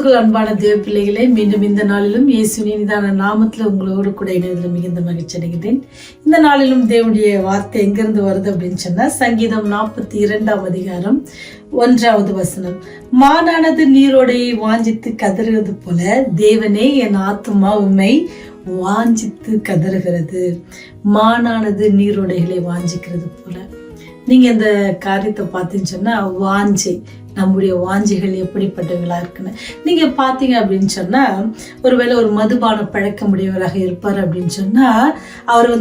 கிறிஸ்துவுக்குள் அன்பான தேவ பிள்ளைகளே, மீண்டும் இந்த நாளிலும் இயேசுவின் இனிதான நாமத்தில் உங்களோடு கூட இணைவதில் மிகுந்த மகிழ்ச்சி அடைகிறேன். இந்த நாளிலும் தேவனுடைய வார்த்தை எங்கிருந்து வருது அப்படின்னு சொன்னா, சங்கீதம் 42 அதிகாரம் 1வது வசனம். மானானது நீரோடையை வாஞ்சித்து கதறுவது போல தேவனே என் ஆத்துமா உம்மை வாஞ்சித்து கதறுகிறது. மானானது நீரோடைகளை வாஞ்சிக்கிறது போல. நீங்க இந்த காரியத்தை பார்த்தீங்கன்னு சொன்னா, வாஞ்சை, நம்முடைய வாஞ்சிகள் எப்படிப்பட்டவங்களா இருக்குன்னு நீங்க பார்த்தீங்க அப்படின்னு சொன்னா, ஒருவேளை ஒரு மதுபான பழக்கமுடையவராக இருப்பார் அப்படின்னு சொன்னா, அவர்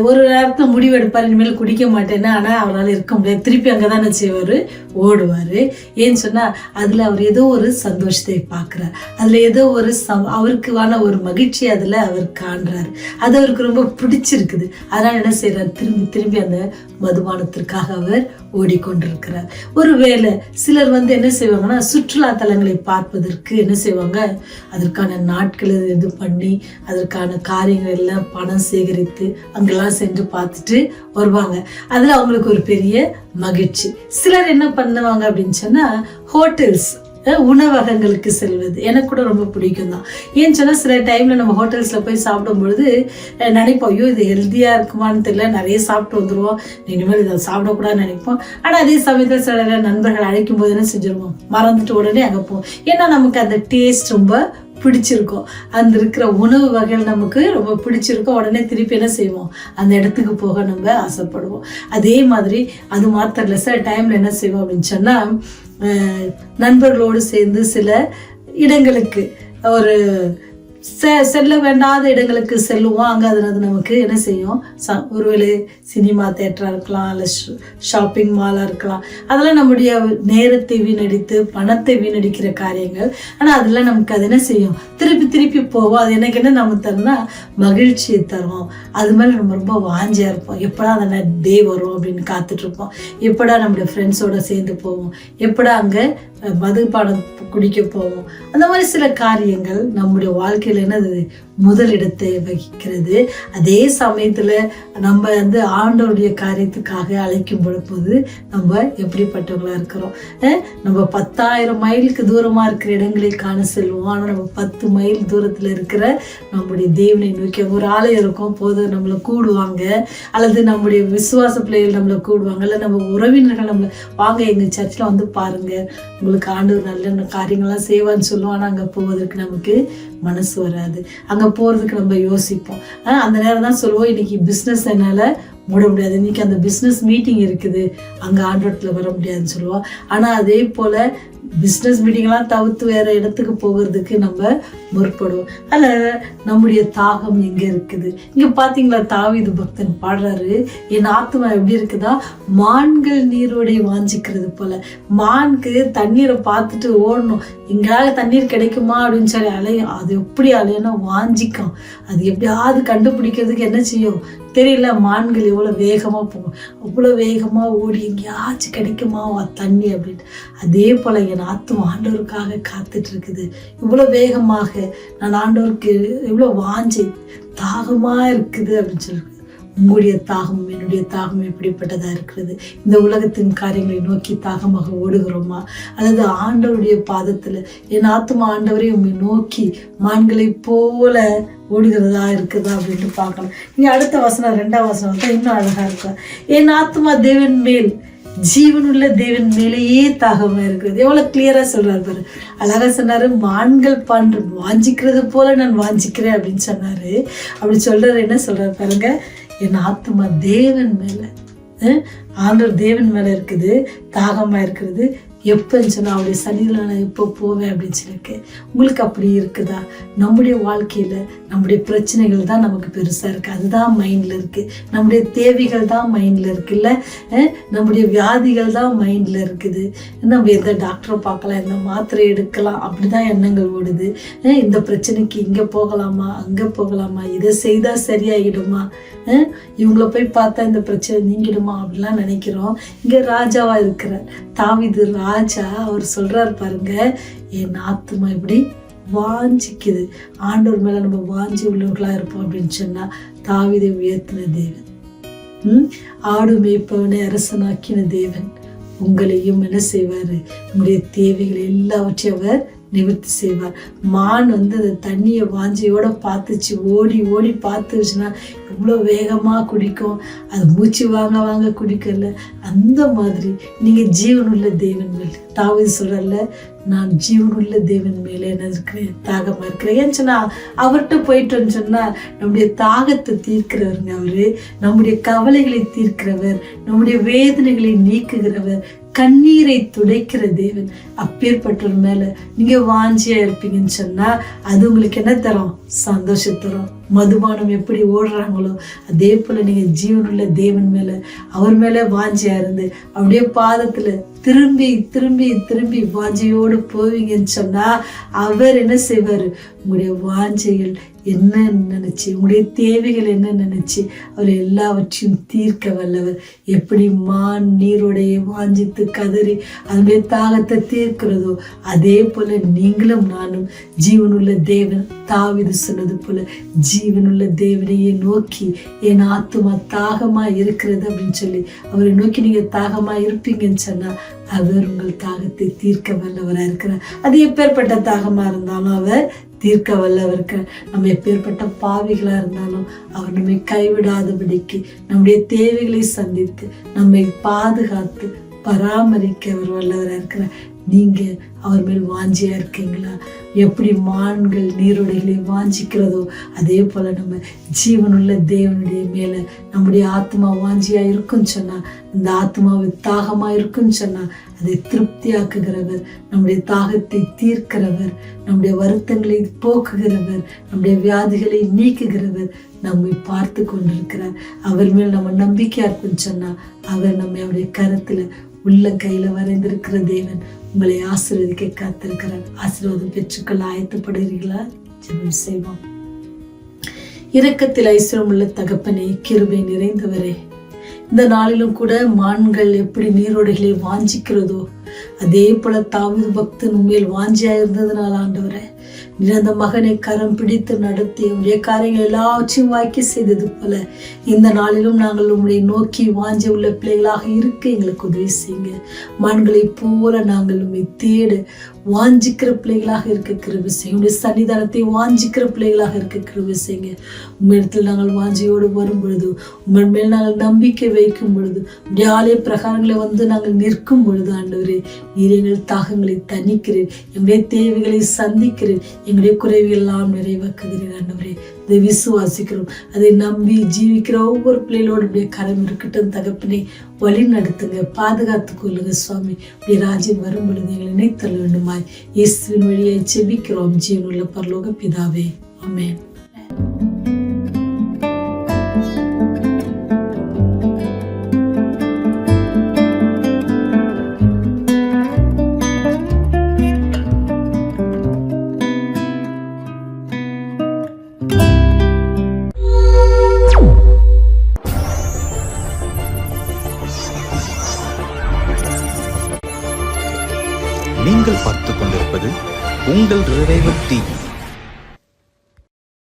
ஒரு நேரத்தில் முடிவெடுப்பார், இனிமேல் குடிக்க மாட்டேன்னா. ஆனால் அவரால் இருக்க முடியாது, திருப்பி அங்கே தானே செய்வார், ஓடுவார். ஏன்னு சொன்னால் அதில் அவர் ஏதோ ஒரு சந்தோஷத்தை பார்க்குறார், அதில் ஏதோ ஒரு அவருக்குவான ஒரு மகிழ்ச்சி அதில் அவர் காண்றாரு. அது அவருக்கு ரொம்ப பிடிச்சிருக்குது. அதனால் என்ன செய்கிறார், திரும்பி திரும்பி அந்த மதுபானத்திற்காக அவர் ஓடிக்கொண்டிருக்கிறார். ஒருவேளை சிலர் என்ன செய்வாங்கன்னா, சுற்றுலா தலங்களை பார்ப்பதற்கு என்ன செய்வாங்க, அதற்கான நாட்களை இது பண்ணி அதற்கான காரியங்கள் எல்லாம் பணம் சேகரித்து அங்கெல்லாம் சென்று பார்த்துட்டு வருவாங்க. அதில் அவங்களுக்கு ஒரு பெரிய மகிழ்ச்சி. சிலர் என்ன பண்ணுவாங்க அப்படின்னு சொன்னா, ஹோட்டல்ஸ், உணவகங்களுக்கு செல்வது எனக்கு கூட ரொம்ப பிடிக்கும் தான். ஏன்னு சொன்னால், சில டைமில் நம்ம ஹோட்டல்ஸில் போய் சாப்பிடும்பொழுது நினைப்போம், ஐயோ இது ஹெல்த்தியாக இருக்குமான்னு தெரியல, நிறைய சாப்பிட்டு வந்துடுவோம், இனிமேல் இதை சாப்பிடக்கூடாதுன்னு நினைப்போம். ஆனால் அதே சமயத்தில் சில நண்பர்கள் அழைக்கும் போது என்ன செஞ்சிருவோம், மறந்துட்டு உடனே அங்கே போவோம். ஏன்னா நமக்கு அந்த டேஸ்ட் ரொம்ப பிடிச்சிருக்கோம், அந்த இருக்கிற உணவு வகைகள் நமக்கு ரொம்ப பிடிச்சிருக்கோம். உடனே திருப்பி என்ன செய்வோம், அந்த இடத்துக்கு போக நம்ம ஆசைப்படுவோம். அதே மாதிரி அது மாத்திரம் இல்லை, சில டைமில் என்ன செய்வோம் அப்படின்னு சொன்னால், நண்பர்களோடு சேர்ந்து சில இடங்களுக்கு, ஒரு செல்ல வேண்டாத இடங்களுக்கு செல்லுவோம். அங்கே அது நமக்கு என்ன செய்யும், ஒருவேளை சினிமா தேட்டராக இருக்கலாம், இல்லை ஷாப்பிங் மாலாக இருக்கலாம். அதெல்லாம் நம்முடைய நேரத்தை வீணடித்து பணத்தை வீணடிக்கிற காரியங்கள். ஆனால் அதெல்லாம் நமக்கு அது என்ன செய்யும், திருப்பி திருப்பி போவோம். அது எனக்கு என்ன நம்ம தரும்னா, மகிழ்ச்சியை தரும். அது மாதிரி நம்ம ரொம்ப வாஞ்சியாக இருப்போம், எப்படா அந்த டே வரும் அப்படின்னு காத்துட்ருப்போம். எப்படா நம்முடைய ஃப்ரெண்ட்ஸோடு சேர்ந்து போவோம், எப்படா அங்கே மதுபானம் குடிக்க போவோம். அந்த மாதிரி சில காரியங்கள் நம்முடைய வாழ்க்கையில் என்னது, முதலிடத்தை வகிக்கிறது. அதே சமயத்தில் நம்ம ஆண்டவருடைய காரியத்துக்காக அழைக்கும் பொழுது நம்ம எப்படிப்பட்டவங்களா இருக்கிறோம். நம்ம 10,000 மைலுக்கு தூரமாக இருக்கிற இடங்களை காண செல்வோம். ஆனால் நம்ம 10 மைல் தூரத்தில் இருக்கிற நம்முடைய தேவனை நோக்கி ஒரு ஆலயம் இருக்கும் போது நம்மளை கூடுவாங்க, அல்லது நம்முடைய விசுவாச பிள்ளைகள் நம்மளை கூடுவாங்க, இல்லை நம்ம உறவினர்கள் நம்மளை வாங்க எங்கள் சர்ச்சில் பாருங்க, உங்களுக்கு ஆண்டவர் நல்ல காரியங்கள்லாம் செய்வான்னு சொல்லுவோம். ஆனால் அங்கே போவதற்கு நமக்கு மனசு வராது, அங்கே போகிறதுக்கு நம்ம யோசிப்போம். அந்த நேரம் தான் சொல்லுவோம், இன்னைக்கு பிஸ்னஸ் என்னால் மூட முடியாது, இன்னைக்கு அந்த பிஸ்னஸ் மீட்டிங் இருக்குது, அங்கே ஆண்டவரத்தில் வர முடியாதுன்னு சொல்லுவோம். ஆனால் அதே போல் பிஸ்னஸ் மீட்டிங்லாம் தவிர்த்து வேறு இடத்துக்கு போகிறதுக்கு நம்ம முற்படுவோம். அதில் நம்முடைய தாகம் எங்கே இருக்குது. இங்கே பார்த்தீங்களா, தாவீது பக்தன் பாடுறாரு, என் ஆத்மா எப்படி இருக்குதா, மான்கள் நீரோடை வாஞ்சிக்கிறது போல. மான்கு தண்ணீரை பார்த்துட்டு ஓடணும், எங்களால் தண்ணீர் கிடைக்குமா அப்படின்னு சொல்லி அலையும். அது எப்படி அலையனா, வாஞ்சிக்கும். அது எப்படியாவது கண்டுபிடிக்கிறதுக்கு என்ன செய்யும் தெரியல, மான்கள் எவ்வளோ வேகமாக போகும், அவ்வளோ வேகமாக ஓடி எங்கேயாச்சும் கிடைக்குமா தண்ணி அப்படின்ட்டு. அதே போல் என் ஆத்மா ஆண்டவருக்காக காத்துட்டு இருக்குது. இவ்வளோ வேகமாக நான் ஆண்டவருக்கு எவ்வளோ வாஞ்சி தாகமாக இருக்குது அப்படின்னு சொல்லிருக்கு. உங்களுடைய தாகம், என்னுடைய தாகம் எப்படிப்பட்டதாக இருக்கிறது. இந்த உலகத்தின் காரியங்களை நோக்கி தாகமாக ஓடுகிறோமா, அல்லது ஆண்டவருடைய பாதத்தில் என் ஆத்மா ஆண்டவரை உண்மை நோக்கி மான்களை போல ஓடுகிறதா இருக்குதா அப்படின்னு பார்க்கணும். நீங்கள் அடுத்த வசனம், 2வது வசனம் தான் இன்னும் அழகாக இருக்கும். என் ஆத்மா தேவன் மேல், ஜீவனுள்ள தேவன் மேலேயே தாகமாக இருக்கிறது. எவ்வளோ கிளியராக சொல்கிறார் பாரு, அழகாக சொன்னார். மான்கள் வாஞ்சிக்கிறது போல நான் வாஞ்சிக்கிறேன் அப்படின்னு சொன்னார். அப்படி சொல்கிறார். என்ன சொல்கிறார் பாருங்க, என் ஆத்மா தேவன் மேலே, ஆண்டவர் தேவன் மேலே இருக்குது, தாகமாக இருக்கிறது. எப்போன்னு சொன்னால் அவருடைய சன்னிதியில் நான் எப்போ போவேன் அப்படின்னு சொல்லியிருக்கேன். உங்களுக்கு அப்படி இருக்குதா? நம்முடைய வாழ்க்கையில் நம்முடைய பிரச்சனைகள் தான் நமக்கு பெருசாக இருக்குது, அதுதான் மைண்டில் இருக்குது. நம்முடைய தேவைகள் தான் மைண்டில் இருக்குல்ல, நம்முடைய வியாதிகள் தான் மைண்டில் இருக்குது. நம்ம எந்த டாக்டரை பார்க்கலாம், எந்த மாத்திரை எடுக்கலாம், அப்படி தான் எண்ணங்கள் ஓடுது. இந்த பிரச்சனைக்கு இங்கே போகலாமா, அங்கே போகலாமா, இதை செய்தால் சரியாகிடுமா, இவங்கள போய் பார்த்தா இந்த பிரச்சனை நீங்கிடுமா அப்படிலாம் நினைக்கிறோம். இங்கே ராஜாவாக இருக்கிறார் தாவீது ராஜா, அவர் சொல்றாரு பாருங்க, என் ஆத்துமா இப்படி வாஞ்சிக்குது. ஆண்டவர் மேல நம்ம வாஞ்சி உள்ளவர்களா இருப்போம் அப்படின்னு சொன்னா, தாவீதை உயர்த்தின தேவன், ஆடு மேய்ப்பவனை அரசனாக்கின தேவன் உங்களையும் என்ன செய்வாரு, உங்களுடைய தேவைகள் எல்லாவற்றையும் அவர் நிவர்த்தி செய்வார். மான் வந்து அந்த தண்ணியை வாஞ்சியோட பார்த்துச்சு, ஓடி ஓடி பார்த்துச்சுன்னா எவ்வளோ வேகமாக குடிக்கும். அது மூச்சு வாங்க வாங்க குடிக்கல. அந்த மாதிரி நீங்கள் ஜீவனுள்ள தேவன் மேல், தாவீது சொல்றல்ல, நான் ஜீவனுள்ள தேவன் மேலே என்ன இருக்கிறேன், தாகமாக இருக்கிறேன். ஏன்னு சொன்னால் அவர்கிட்ட போயிட்டோன்னு சொன்னால் நம்முடைய தாகத்தை தீர்க்கிறவருங்க அவரு. நம்முடைய கவலைகளை தீர்க்கிறவர், நம்முடைய வேதனைகளை நீக்குகிறவர், கண்ணீரை துடைக்கிற தேவன். அப்பேற்பட்டவர் மேல நீங்க வாஞ்சியா இருப்பீங்கன்னு சொன்னா அது உங்களுக்கு என்ன தரும்? சந்தோஷம் தரும். மதுபானம் எப்படி ஓடுறாங்களோ அதே போல நீங்க ஜீவனுள்ள தேவன் மேல, அவர் மேல வாஞ்சியா இருந்து அப்படியே பாதத்துல திரும்பி திரும்பி திரும்பி வாஞ்சையோடு போவீங்கன்னு சொன்னா அவர் என்ன செய்வாரு? உங்களுடைய வாஞ்சைகள் என்ன நினைச்சு, உங்களுடைய தேவைகள் என்ன நினைச்சு அவர் எல்லாவற்றையும் தீர்க்க வல்லவர். எப்படி மான் நீரோடைய வாஞ்சித்து கதறி அதனுடைய தாகத்தை தீர்க்கிறதோ அதே போல நீங்களும் நானும் ஜீவனுள்ள தேவன், தாவீது சொன்னது போல ஜீவனுள்ள தேவனையே நோக்கி என் ஆத்துமா தாகமா இருக்கிறது அப்படின்னு சொல்லி அவரை நோக்கி நீங்க தாகமா இருப்பீங்கன்னு சொன்னா அவர் உங்கள் தாகத்தை தீர்க்க வல்லவராக இருக்கிறார். அது எப்பேற்பட்ட தாகமா இருந்தாலும் அவர் தீர்க்க வல்லவருக்கு. நம்ம எப்பேற்பட்ட பாவிகளா இருந்தாலும் அவர் நம்மை கைவிடாதபடிக்கு நம்முடைய தேவைகளை சந்தித்து நம்மை பாதுகாத்து பராமரிக்க அவர் வல்லவராக இருக்கிறார். நீங்க அவர் மேல் வாஞ்சியா இருக்கீங்களா? எப்படி மான்கள் நீரோடைகளை வாஞ்சிக்கிறதோ அதே போல நம்ம ஜீவனுள்ள தேவனுடைய மேல நம்முடைய ஆத்மா வாஞ்சியா இருக்குன்னு சொன்னா, இந்த ஆத்மாவை தாகமா இருக்குன்னு சொன்னா அதை திருப்தியாக்குகிறவர், நம்முடைய தாகத்தை தீர்க்கிறவர், நம்முடைய வருத்தங்களை போக்குகிறவர், நம்முடைய வியாதிகளை நீக்குகிறவர் நம்மை பார்த்து கொண்டிருக்கிறார். அவர் மேல் நம்ம நம்பிக்கையா இருக்குன்னு சொன்னா அவர் நம்மை அவருடைய கருத்துல உள்ள கையில வரைந்திருக்கிற தேவன் உங்களை ஆசீர்வதிக்க காத்திருக்கிறார். ஆசீர்வாதம் பெற்றுக்கொள்ள ஆயத்தப்படுகிறீர்களா? ஜெபம் செய்வோம். இரக்கத்தில் ஐஸ்வரம் உள்ள தகப்பனே, கிருபை நிறைந்தவரே, இந்த நாளிலும் கூட மான்கள் எப்படி நீரோடைகளை வாஞ்சிக்கிறதோ அதே போல தாவீது பக்தன் உண்மையில் வாஞ்சியா இருந்ததுனால ஆண்டவரே, நீர் அந்த மகனை கரம் பிடித்து நடத்தி உடைய காரியங்கள் எல்லாவற்றையும் வாக்கி செய்தது போல இந்த நாளிலும் நாங்கள் உங்களை நோக்கி வாஞ்சி உள்ள பிள்ளைகளாக இருக்க எங்களுக்கு உதவி செய்யுங்க. மான்களை போல நாங்கள் உண்மை தேட வாஞ்சிக்கிற பிள்ளைகளாக இருக்க கிருபை செய்யுங்க. உடைய சன்னிதானத்தை வாஞ்சிக்கிற பிள்ளைகளாக இருக்க கிருபை செய்யுங்க. உங்களிடத்தில் நாங்கள் வாஞ்சியோடு வரும் பொழுது, உங்கள் மேல் நாங்கள் நம்பிக்கை வைக்கும் பொழுது, உடைய ஆலய பிரகாரங்களை வந்து நாங்கள் நிற்கும் பொழுது ஆண்டவரே, நீர் எங்கள் தாகங்களை தணிக்கிறேன், எங்களுடைய தேவைகளை சந்திக்கிறேன், எங்களுடைய குறைவுகள் எல்லாம் நிறைவாக்குகிறேன் ஆண்டவரே. இதை விசுவாசிக்கிறோம். அதை நம்பி ஜீவிக்கிற ஒவ்வொரு பிள்ளைகளோட கரம் இருக்கட்டும் தகப்பனே. வழி நடத்துங்க, பாதுகாத்து கொள்ளுங்க சுவாமி. இப்படி ராஜ்யம் வரும் பொழுது எங்களை நினைத்தள்ள வேண்டுமாய் இயேசுவின் வழியை ஜெபிக்கிறோம் ஜீவனுள்ள பரலோக பிதாவே, ஆமென். நீங்கள் பார்த்துக் கொண்டிருப்பது உங்கள் ரிவைவல் டிவி.